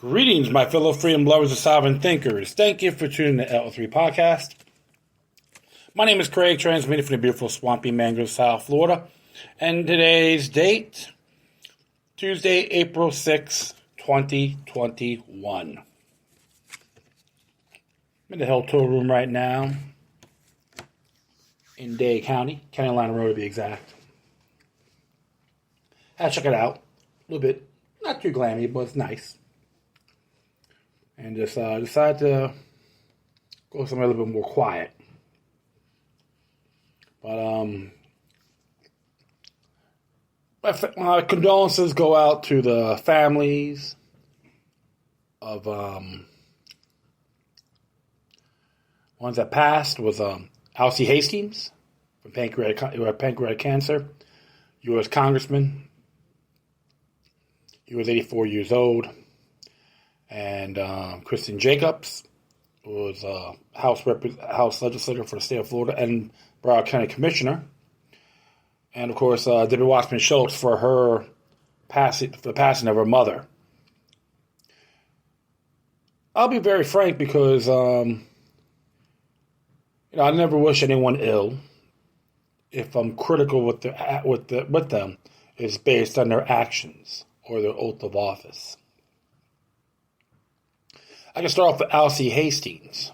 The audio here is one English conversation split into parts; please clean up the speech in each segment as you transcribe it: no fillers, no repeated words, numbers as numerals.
Greetings, my fellow freedom lovers and sovereign thinkers. Thank you for tuning to the L3 podcast. My name is Craig, transmitting from the beautiful swampy mangrove, South Florida. And today's date, Tuesday, April 6, 2021. I'm in the hotel room right now in Dade County, County Line Road to be exact. I check it out a little bit, not too glammy, but it's nice. And just decided to go somewhere a little bit more quiet. But my condolences go out to the families of ones that passed. Was Alcee Hastings from pancreatic cancer, U.S. Congressman. He was 84 years old. And Kristen Jacobs was House legislator for the state of Florida and Broward County Commissioner. And of course, Debbie Wasserman Schultz for the passing of her mother. I'll be very frank because I never wish anyone ill. If I'm critical with them, it's based on their actions or their oath of office. I can start off with Alcee Hastings,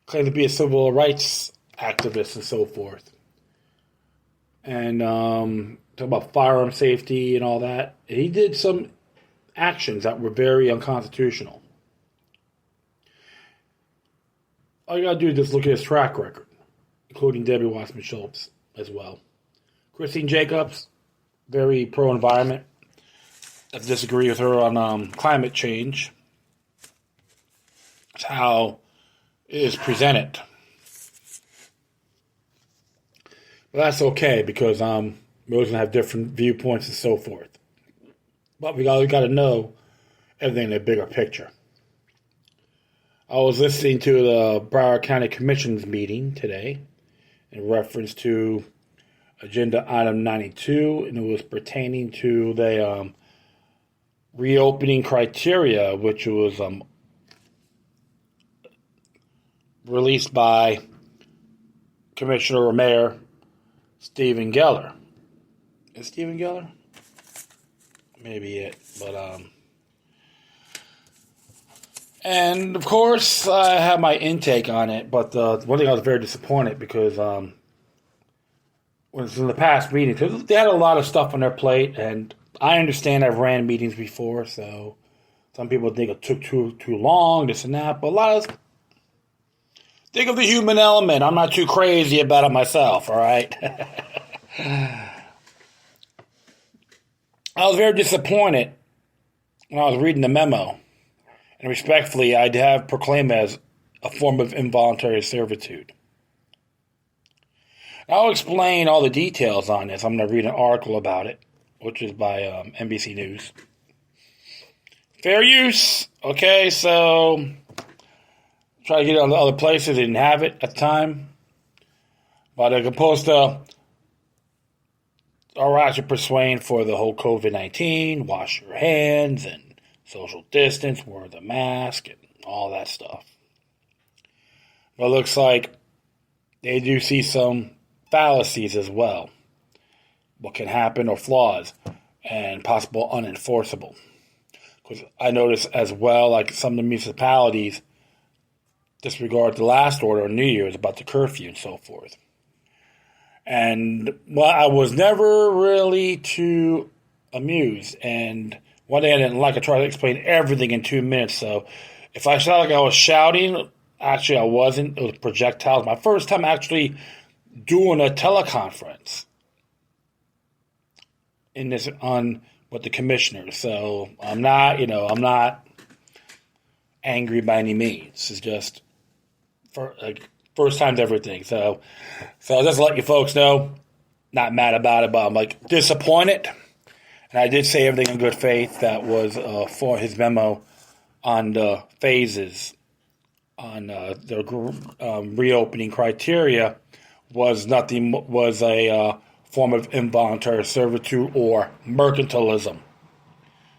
claimed to be a civil rights activist and so forth. And talk about firearm safety and all that. He did some actions that were very unconstitutional. All you gotta do is just look at his track record, including Debbie Wasserman Schultz as well. Christine Jacobs, very pro-environment. I disagree with her on climate change. It's how it is presented. But that's okay because we're always going to have different viewpoints and so forth. But we got to know everything in the bigger picture. I was listening to the Broward County Commission's meeting today in reference to Agenda Item 92, and it was pertaining to the reopening criteria, which was released by Commissioner or Mayor Stephen Geller. Is Stephen Geller? Maybe it, but and of course I have my intake on it, but one thing I was very disappointed because when it was in the past meetings, because they had a lot of stuff on their plate, and I understand I've ran meetings before, so some people think it took too long, this and that, but a lot of think of the human element. I'm not too crazy about it myself, all right? I was very disappointed when I was reading the memo. And respectfully, I'd have proclaimed it as a form of involuntary servitude. I'll explain all the details on this. I'm going to read an article about it, which is by NBC News. Fair use. Okay, so try to get it on the other places. They didn't have it at the time. But they're supposed to should persuade for the whole COVID-19, wash your hands and social distance, wear the mask and all that stuff. But it looks like they do see some fallacies as well. What can happen or flaws and possible unenforceable. Because I noticed as well, like some of the municipalities disregard the last order on New Year's about the curfew and so forth. And I was never really too amused. And one thing I didn't like, I tried to explain everything in 2 minutes. So if I sounded like I was shouting, actually I wasn't. It was projectiles. My first time actually doing a teleconference with the commissioners. So I'm not angry by any means. It's just first time's everything. So just to let you folks know, not mad about it, but I'm disappointed. And I did say everything in good faith that was for his memo on the phases on the reopening criteria was a form of involuntary servitude or mercantilism.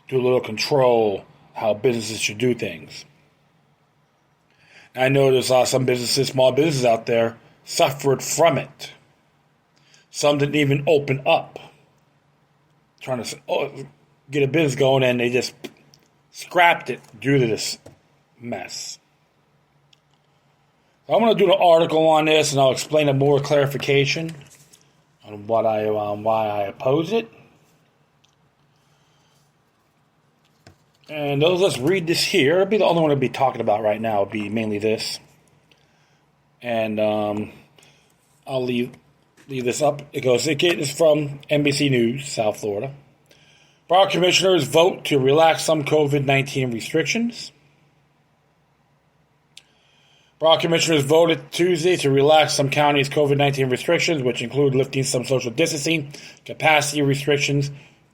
Do a little control how businesses should do things. I know there's some businesses, small businesses out there, suffered from it. Some didn't even open up. Trying to get a business going, and they just scrapped it due to this mess. I'm going to do an article on this, and I'll explain a more clarification on why I oppose it. And let's read this here. It'll be the only one I'll be talking about right now. It'll be mainly this. And I'll leave this up. It is from NBC News, South Florida. Broward commissioners vote to relax some COVID-19 restrictions. Broward commissioners voted Tuesday to relax some counties' COVID-19 restrictions, which include lifting some social distancing, capacity restrictions,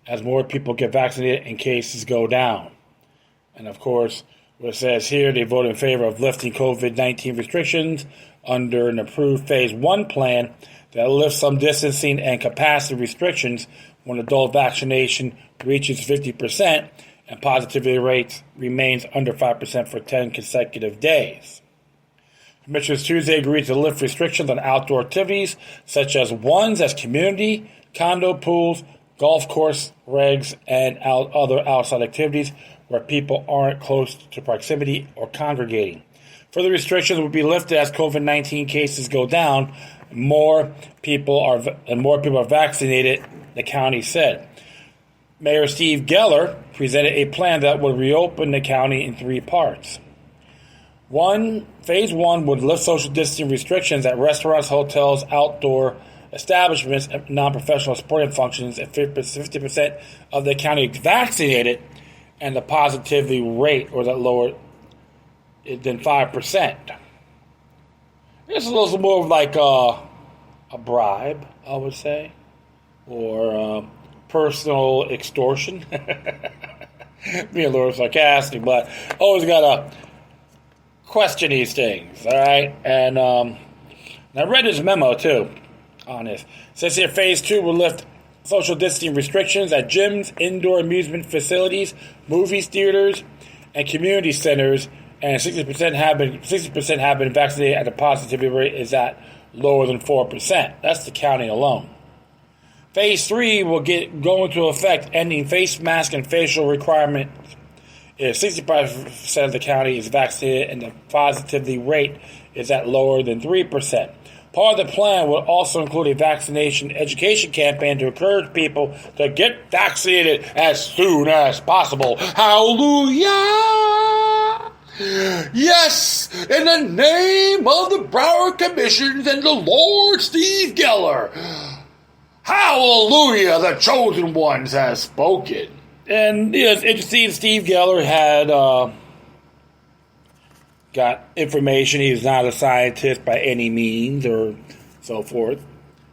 as more people get vaccinated and cases go down. And of course, what it says here, they voted in favor of lifting COVID-19 restrictions under an approved Phase 1 plan that lifts some distancing and capacity restrictions when adult vaccination reaches 50% and positivity rate remains under 5% for 10 consecutive days. Commissioners Tuesday agreed to lift restrictions on outdoor activities such as ones as community, condo pools, golf course regs, and other outside activities where people aren't close to proximity or congregating. Further restrictions will be lifted as COVID-19 cases go down. More people are vaccinated, the county said. Mayor Steve Geller presented a plan that would reopen the county in 3 parts. Phase 1 would lift social distancing restrictions at restaurants, hotels, outdoor establishments, and non-professional sporting functions if 50% of the county vaccinated and the positivity rate was lower than 5%. It's a little more of like a bribe, I would say, or personal extortion. Being a little sarcastic, but always got to question these things, all right? And I read this memo, too, on this. It says here, Phase 2 will lift social distancing restrictions at gyms, indoor amusement facilities, movies, theaters, and community centers, and 60% have been vaccinated at the positivity rate is at lower than 4%. That's the county alone. Phase 3 will go into effect, ending face mask and facial requirements if 65% of the county is vaccinated and the positivity rate is at lower than 3%. Part of the plan will also include a vaccination education campaign to encourage people to get vaccinated as soon as possible. Hallelujah! Yes, in the name of the Broward Commissions and the Lord Steve Geller. Hallelujah, the chosen ones have spoken. And it's interesting, Steve Geller had got information. He's not a scientist by any means or so forth.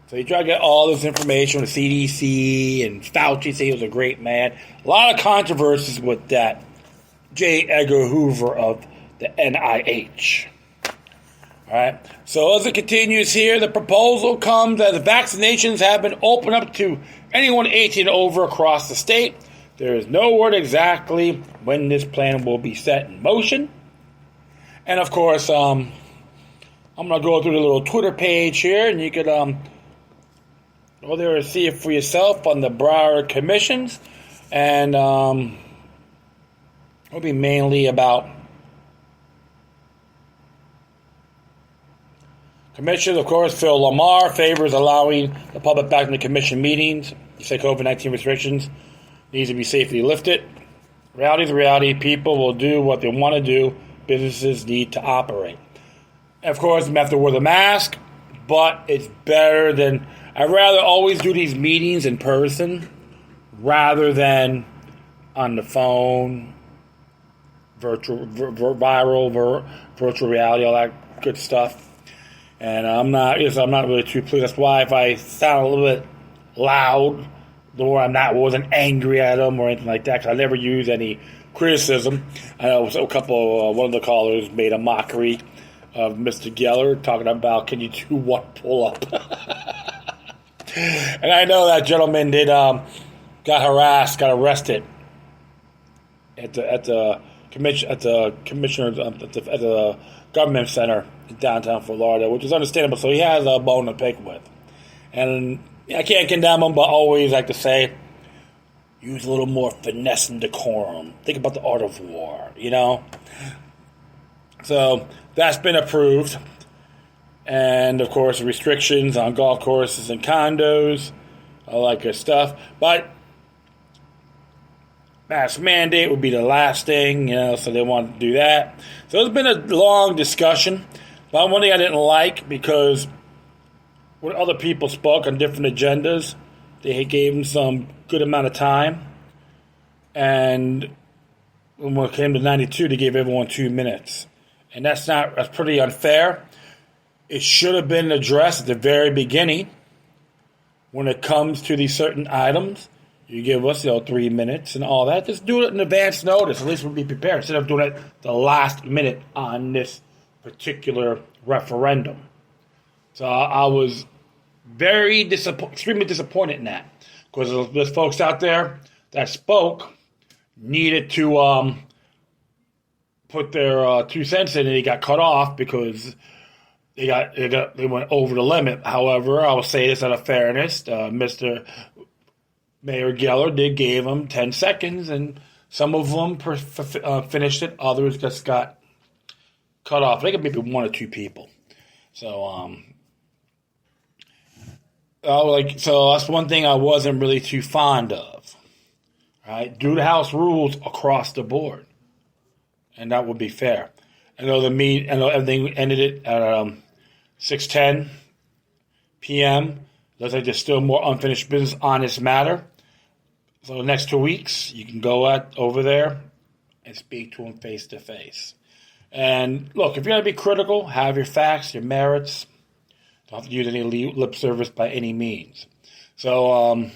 So he tried to get all this information from the CDC, and Fauci said he was a great man. A lot of controversies with that J. Edgar Hoover of the NIH. All right. So as it continues here, the proposal comes as vaccinations have been opened up to anyone 18 and over across the state. There is no word exactly when this plan will be set in motion. And of course, I'm going to go through the little Twitter page here, and you could go there and see it for yourself on the Broward Commissions. And it'll be mainly about commissioners. Of course, Phil Lamar favors allowing the public back in the commission meetings. You say COVID-19 restrictions needs to be safely lifted. Reality is reality. People will do what they want to do. Businesses need to operate. And of course, you have to wear the mask, but it's better than... I'd rather always do these meetings in person rather than on the phone, virtual reality, all that good stuff. And I'm not really too pleased. That's why if I sound a little bit loud, or wasn't angry at them or anything like that, because I never use any criticism. I know one of the callers made a mockery of Mr. Geller, talking about, can you do one pull-up? And I know that gentleman got arrested at the commissioner's at the government center in downtown Fort Lauderdale, which is understandable. So he has a bone to pick with, and I can't condemn him, but always like to say, use a little more finesse and decorum. Think about the art of war, So that's been approved. And, of course, restrictions on golf courses and condos, all that good stuff. But mask mandate would be the last thing, so they want to do that. So it's been a long discussion. But one thing I didn't like, because when other people spoke on different agendas, they gave them some good amount of time. And when it came to 92, they gave everyone 2 minutes. And that's pretty unfair. It should have been addressed at the very beginning. When it comes to these certain items, you give us 3 minutes and all that. Just do it in advance notice. At least we'll be prepared instead of doing it the last minute on this particular referendum. So I was extremely disappointed in that, because there's folks out there that spoke needed to put their 2 cents in, and they got cut off because they went over the limit. However, I will say this out of fairness, Mr. Mayor Geller gave them 10 seconds, and some of them finished it. Others just got cut off. They could maybe 1 or 2 people. So, so that's one thing I wasn't really too fond of. Right? Do the House rules across the board, and that would be fair. I know everything ended it at 6:10 p.m. Looks like there's still more unfinished business on this matter. So the next 2 weeks, you can go over there and speak to them face to face. And look, if you're going to be critical, have your facts, your merits. Don't have to use any lip service by any means. So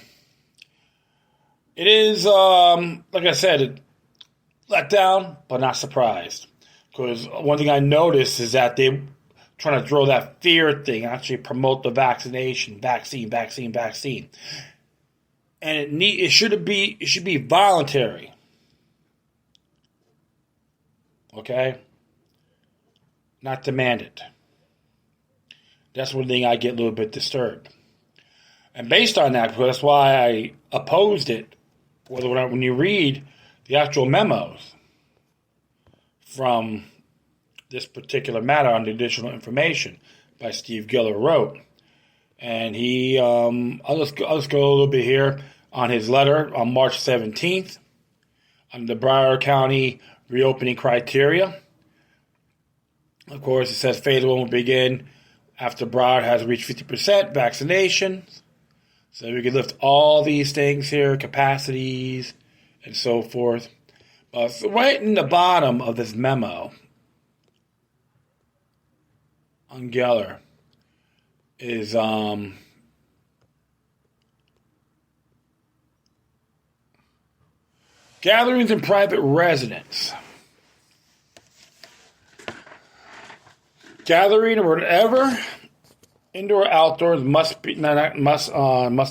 it is, like I said, let down, but not surprised. Because one thing I noticed is that they trying to throw that fear thing, actually promote the vaccine. And it should be voluntary. Okay? Not demanded. That's one thing I get a little bit disturbed. And based on that, because that's why I opposed it, when you read the actual memos from this particular matter on the additional information by Steve Giller wrote, and he, I'll just go a little bit here on his letter on March 17th on the Broward County reopening criteria. Of course, it says phase 1 will begin after Broward has reached 50% vaccinations. So we can lift all these things here, capacities, and so forth. So right in the bottom of this memo on Geller is gatherings in private residence. Gathering or whatever, indoor or outdoors, must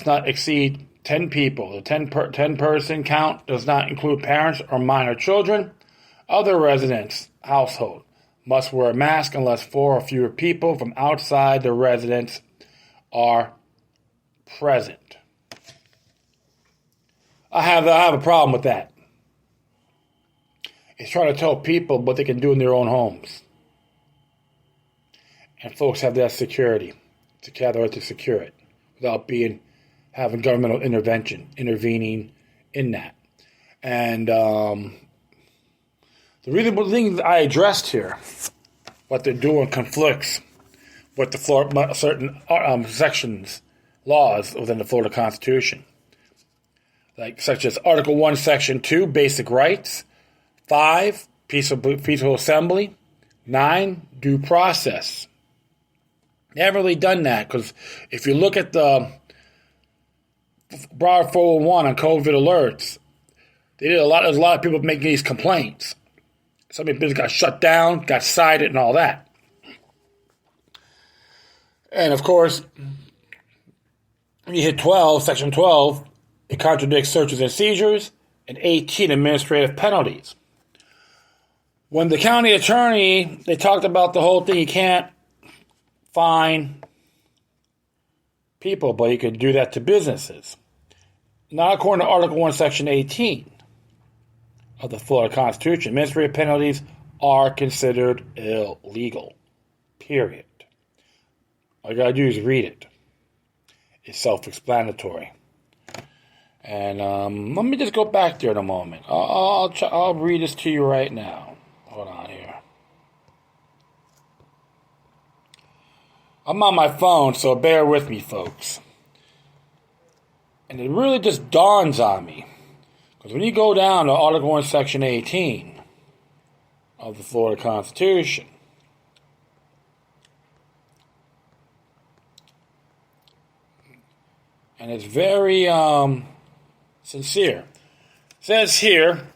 not exceed 10 people. The 10 person count does not include parents or minor children. Other residents, household, must wear a mask unless 4 or fewer people from outside the residence are present. I have a problem with that. It's trying to tell people what they can do in their own homes. And folks have that security to gather to secure it without having governmental intervening in that. And the thing I addressed here, what they're doing conflicts with the certain sections, laws within the Florida Constitution, such as Article 1, Section 2, Basic Rights, 5, Peaceful Assembly, 9, Due Process. They haven't really done that, because if you look at the Broward 401 on COVID alerts, there's a lot of people making these complaints. Some of the business got shut down, got cited, and all that. And of course, when you hit 12, Section 12, it contradicts searches and seizures and 18 administrative penalties. When the county attorney, they talked about the whole thing, you can't fine people, but you could do that to businesses. Not according to Article 1, Section 18 of the Florida Constitution. Administrative penalties are considered illegal. Period. All you gotta do is read it. It's self-explanatory. And let me just go back there in a moment. I'll read this to you right now. Hold on here. I'm on my phone, so bear with me, folks. And it really just dawns on me. Because when you go down to Article 1, Section 18 of the Florida Constitution, and it's very sincere. It says here,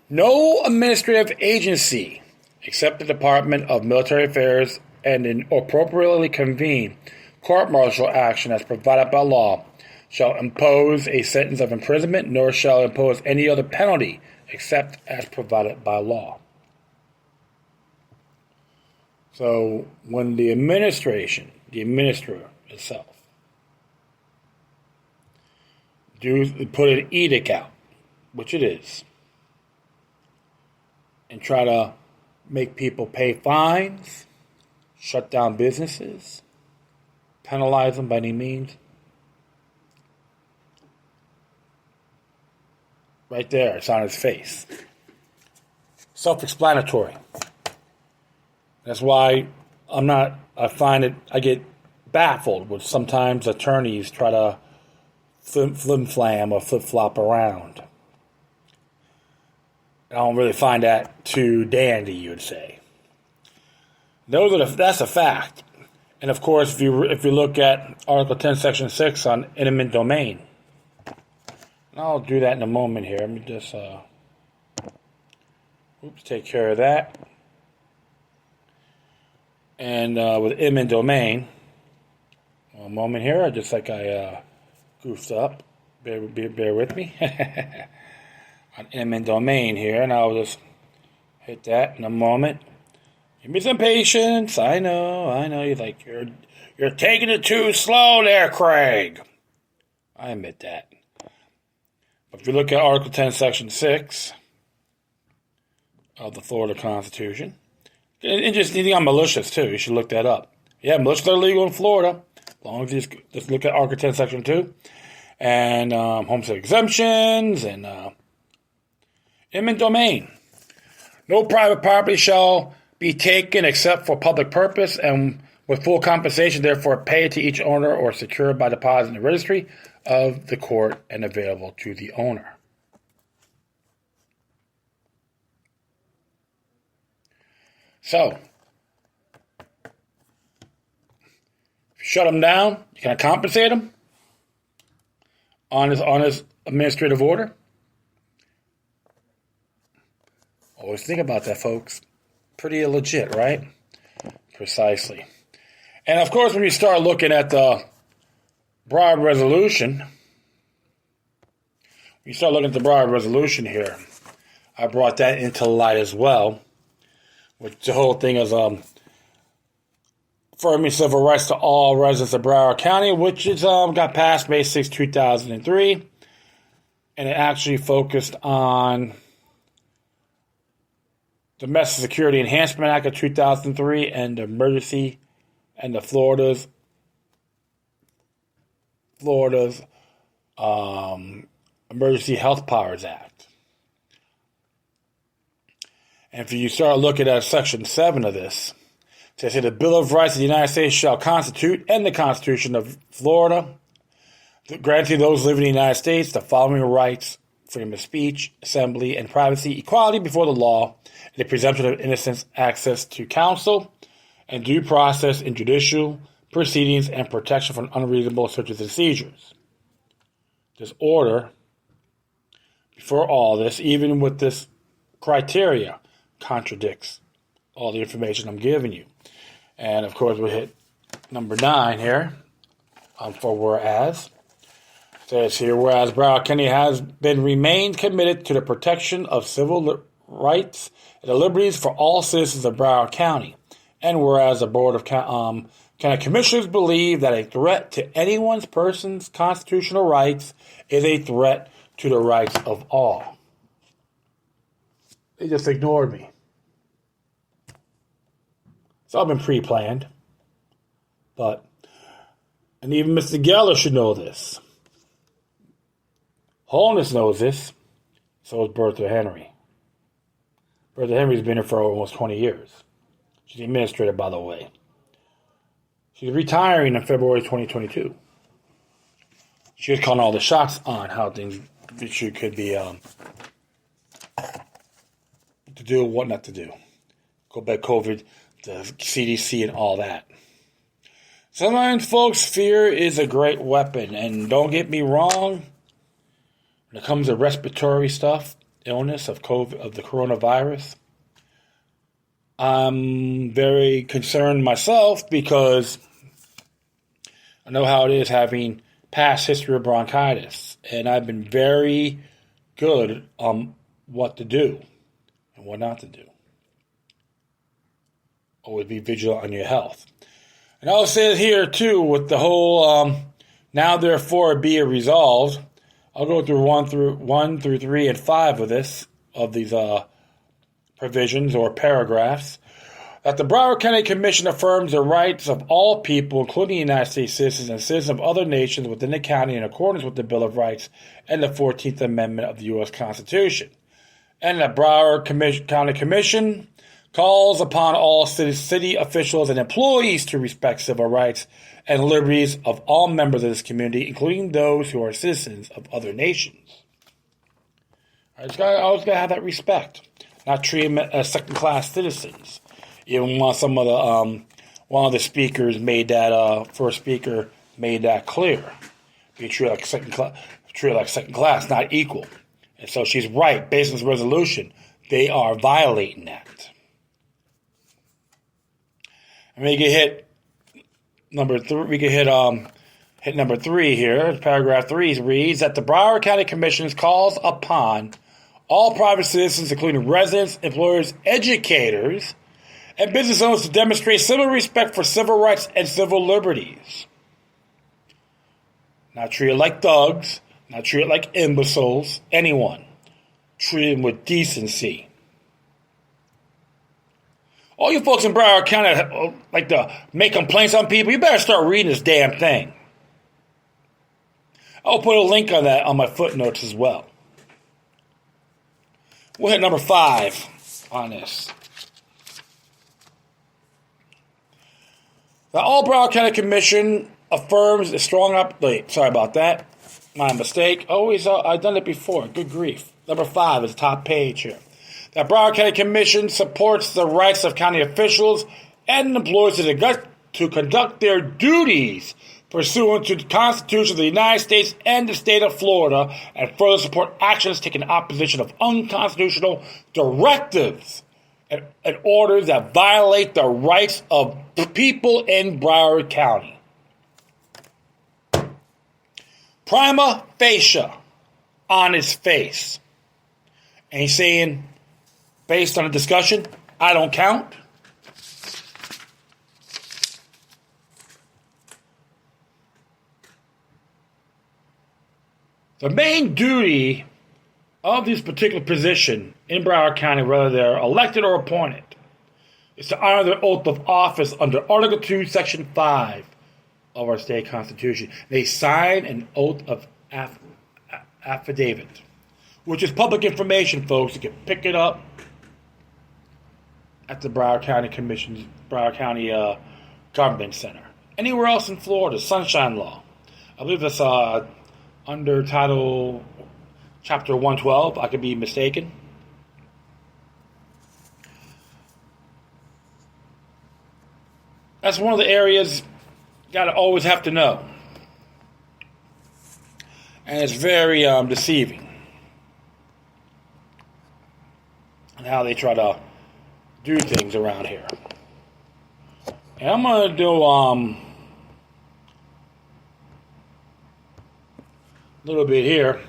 no administrative agency, except the Department of Military Affairs and an appropriately convened court-martial action as provided by law, shall impose a sentence of imprisonment, nor shall impose any other penalty except as provided by law. So when the administrator itself, put an edict out, which it is, and try to make people pay fines, shut down businesses, penalize them by any means. Right there, it's on his face. Self-explanatory. That's why I get baffled when sometimes attorneys try to flim-flam or flip-flop around. I don't really find that too dandy, you'd say. That's a fact. And of course, if you look at Article 10, Section 6 on eminent domain, and I'll do that in a moment here. Let me just take care of that. And with eminent domain, one moment here, just like I goofed up. Bear with me. On eminent domain here, and I'll just hit that in a moment. Give me some patience. I know. You're taking it too slow there, Craig. I admit that. But if you look at Article 10, Section 6 of the Florida Constitution, interesting on militias too. You should look that up. Yeah, militias are legal in Florida, as long as you just look at Article 10, Section 2, and homestead exemptions and eminent domain. No private property shall be taken except for public purpose and with full compensation, therefore paid to each owner or secured by deposit in the registry of the court and available to the owner. So, if you shut them down, you can compensate them on his administrative order. Always think about that, folks. Pretty legit, right? Precisely. And of course, when you start looking at the Broward resolution, here, I brought that into light as well, which the whole thing is affirming civil rights to all residents of Broward County, which is got passed May 6, 2003, and it actually focused on Domestic Security Enhancement Act of 2003 and emergency and the Florida's Emergency Health Powers Act. And if you start looking at Section 7 of this, it says the Bill of Rights of the United States shall constitute, and the Constitution of Florida, granting those living in the United States the following rights: freedom of speech, assembly, and privacy, equality before the law, the presumption of innocence, access to counsel, and due process in judicial proceedings, and protection from unreasonable searches and seizures. This order, before all this, even with this criteria, contradicts all the information I'm giving you. And of course, we hit number 9 here for whereas. It says here, whereas Broward County has been remained committed to the protection of civil rights and the liberties for all citizens of Broward County, and whereas the Board of County Commissioners believe that a threat to anyone's person's constitutional rights is a threat to the rights of all. They just ignored me. It's all been pre-planned. And even Mr. Geller should know this. Holness knows this. So is Bertha Henry. Bertha Henry's been here for almost 20 years. She's the administrator, by the way. She's retiring in February 2022. She was calling all the shots on how things could be to do and what not to do. Go back COVID, the CDC, and all that. Sometimes, folks, fear is a great weapon. And don't get me wrong, when it comes to respiratory stuff, illness of COVID, of the coronavirus, I'm very concerned myself because I know how it is having past history of bronchitis. And I've been very good on what to do and what not to do. Always be vigilant on your health. And I'll say it here, too, with the whole now therefore be it resolved. I'll go through 1 through 3 and 5 of these provisions or paragraphs. That the Broward County Commission affirms the rights of all people, including United States citizens and citizens of other nations within the county in accordance with the Bill of Rights and the 14th Amendment of the U.S. Constitution. And the Broward County Commission calls upon all city officials and employees to respect civil rights and liberties of all members of this community, including those who are citizens of other nations. I always got to have that respect, not treat them as second-class citizens. Even when some of the one of the speakers made that first speaker made that clear, be treated like second class, not equal. And so she's right. Based on this resolution, they are violating that. And we can hit number 3. We can hit number 3 here. Paragraph 3 reads that the Broward County Commission calls upon all private citizens, including residents, employers, educators, and business owners to demonstrate civil respect for civil rights and civil liberties. Not treated like thugs, not treated like imbeciles, anyone. Treat them with decency. All you folks in Broward County like to make complaints on people, you better start reading this damn thing. I'll put a link on that on my footnotes as well. We'll hit number 5 on this. The All Broward County Commission affirms a strong update. Sorry about that. My mistake. I've done it before. Good grief. Number 5 is the top page here. The Broward County Commission supports the rights of county officials and employees to conduct their duties pursuant to the Constitution of the United States and the state of Florida, and further support actions taken in opposition of unconstitutional directives and orders that violate the rights of the people in Broward County. Prima facie, on its face. And he's saying, based on the discussion, I don't count. The main duty of this particular position in Broward County, whether they're elected or appointed, is to honor their oath of office under Article 2, Section 5 of our state constitution. They sign an oath of affidavit, which is public information, folks. You can pick it up at the Broward County Commission's Broward County Government Center. Anywhere else in Florida, Sunshine Law. I believe that's under Title Chapter 112. I could be mistaken. That's one of the areas you got to always have to know. And it's very deceiving. And how they try to do things around here. And I'm going to do a little bit here.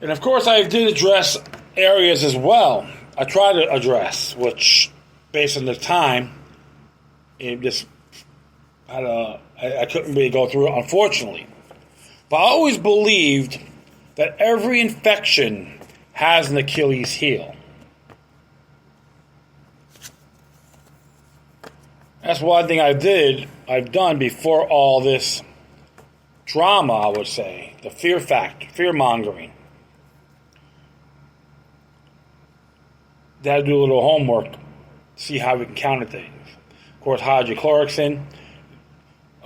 And of course, I did address areas as well. I tried to address, which, based on the time, it just I couldn't really go through it, unfortunately. But I always believed that every infection has an Achilles heel. That's one thing I've done before all this drama, I would say. The fear factor, fear-mongering. They had to do a little homework, see how we can counter things. Of course, hydrochloroquine.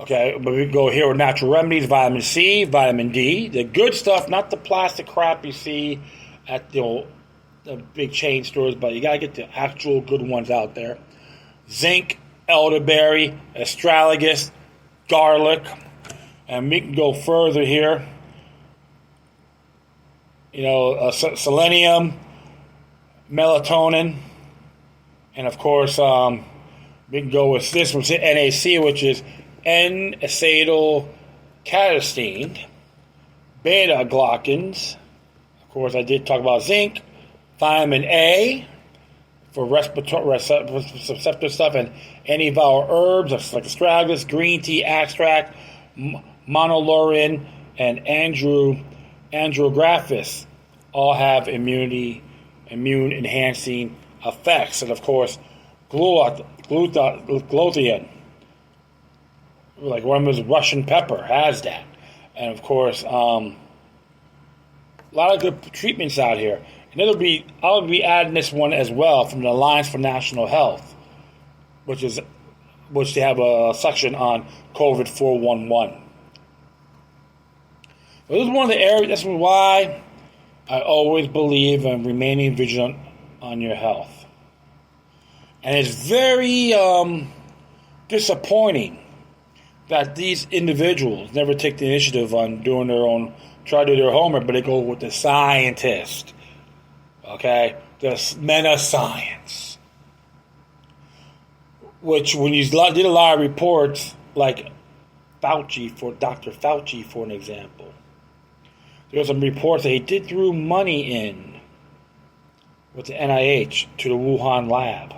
Okay, but we go here with natural remedies, vitamin C, vitamin D. The good stuff, not the plastic crap you see at the big chain stores, but you got to get the actual good ones out there. Zinc, elderberry, astragalus, garlic. And we can go further here. Selenium, melatonin, and of course, we can go with this, which is NAC, which is N-acetylcysteine, beta-glucans. Of course, I did talk about zinc, vitamin A for receptor stuff, and antiviral herbs like astragalus, green tea extract, monolaurin, and andrographis all have immune-enhancing effects. And of course, glutathione, like one of those Russian pepper, has that. And of course, a lot of good treatments out here. And I'll be adding this one as well from the Alliance for National Health, which they have a section on COVID 411. But this is one of the areas. That's why I always believe in remaining vigilant on your health. And it's very disappointing that these individuals never take the initiative on doing try to do their homework, but they go with the scientist. Okay? The men of science. Which, when you did a lot of reports, like Dr. Fauci, for an example, there were some reports that he did throw money in with the NIH to the Wuhan lab.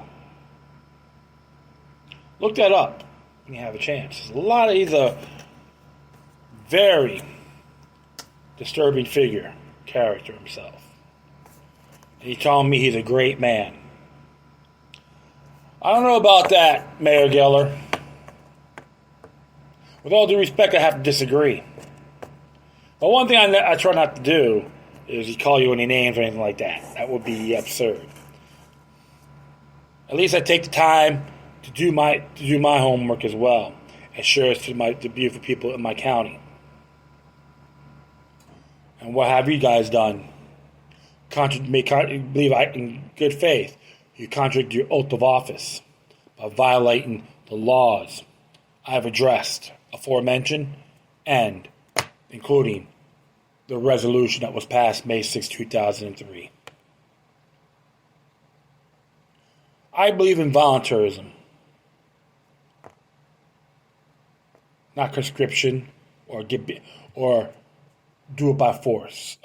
Look that up when you have a chance. He's a very disturbing character himself. And he's telling me he's a great man. I don't know about that, Mayor Geller. With all due respect, I have to disagree. But one thing I try not to do is call you any names or anything like that. That would be absurd. At least I take the time to do my homework as well, and share it to the beautiful people in my county. And what have you guys done? Believe in good faith. You contradict your oath of office by violating the laws I have addressed, aforementioned, and including the resolution that was passed May 6, 2003. I believe in voluntarism, not conscription or do it by force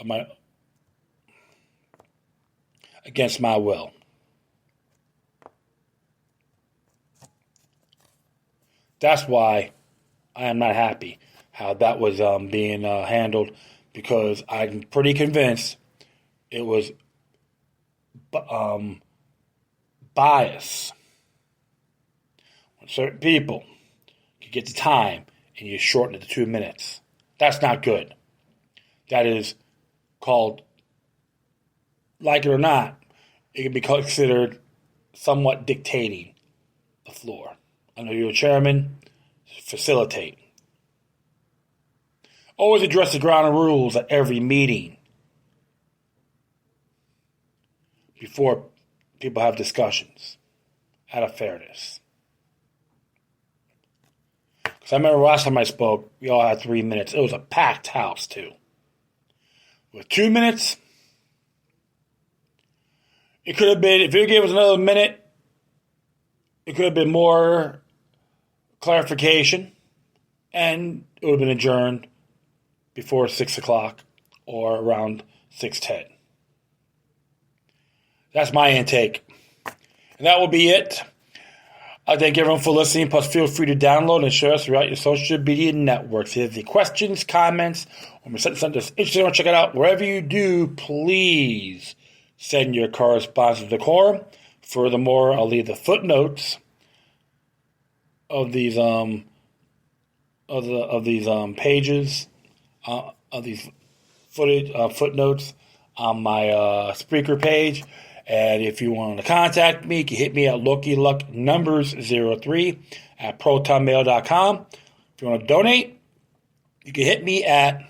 against my will. That's why I am not happy how that was being handled, because I'm pretty convinced it was bias. When certain people can get the time and you shorten it to 2 minutes, that's not good. That is called, like it or not, it can be considered somewhat dictating the floor. I know you're a chairman, facilitate. Always address the ground rules at every meeting before people have discussions out of fairness. Because I remember last time I spoke, we all had 3 minutes. It was a packed house, too. With 2 minutes, it could have been, if you gave us another minute, it could have been more clarification, and it would have been adjourned before 6 o'clock or around 6:10. That's my intake. And that will be it. I thank everyone for listening. Plus, feel free to download and share us throughout your social media networks. If you have any questions, comments, or something that's interesting, or check it out. Wherever you do, please send your correspondence to the core. Furthermore, I'll leave the footnotes of these pages of these footnotes on my Spreaker page. And if you want to contact me, you can hit me at LokiLuckNumbers03 at protonmail.com. If you want to donate, you can hit me at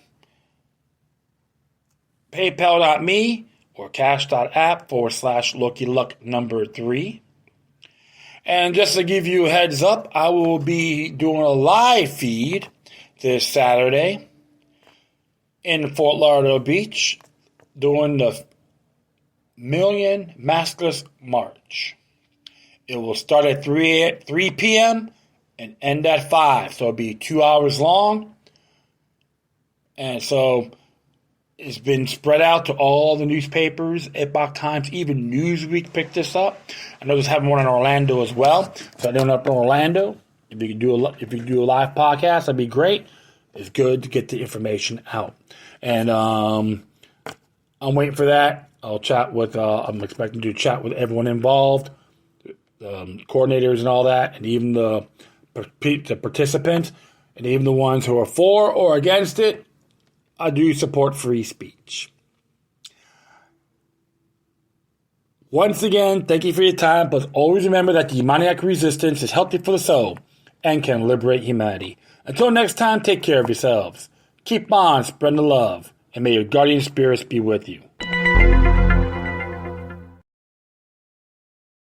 paypal.me or cash.app/LokiLuckNumber3. And just to give you a heads up, I will be doing a live feed this Saturday in Fort Lauderdale Beach doing the Million Maskless March. It will start at 3 p.m. and end at 5. So it'll be 2 hours long. And so it's been spread out to all the newspapers, Epoch Times, even Newsweek picked this up. I know there's having one in Orlando as well. So I don't know up in Orlando. If you could do a live podcast, that'd be great. It's good to get the information out. And I'm waiting for that. I'll chat with, I'm expecting to chat with everyone involved, coordinators and all that, and even the participants, and even the ones who are for or against it. I do support free speech. Once again, thank you for your time, but always remember that demoniac resistance is healthy for the soul and can liberate humanity. Until next time, take care of yourselves. Keep on spreading the love, and may your guardian spirits be with you.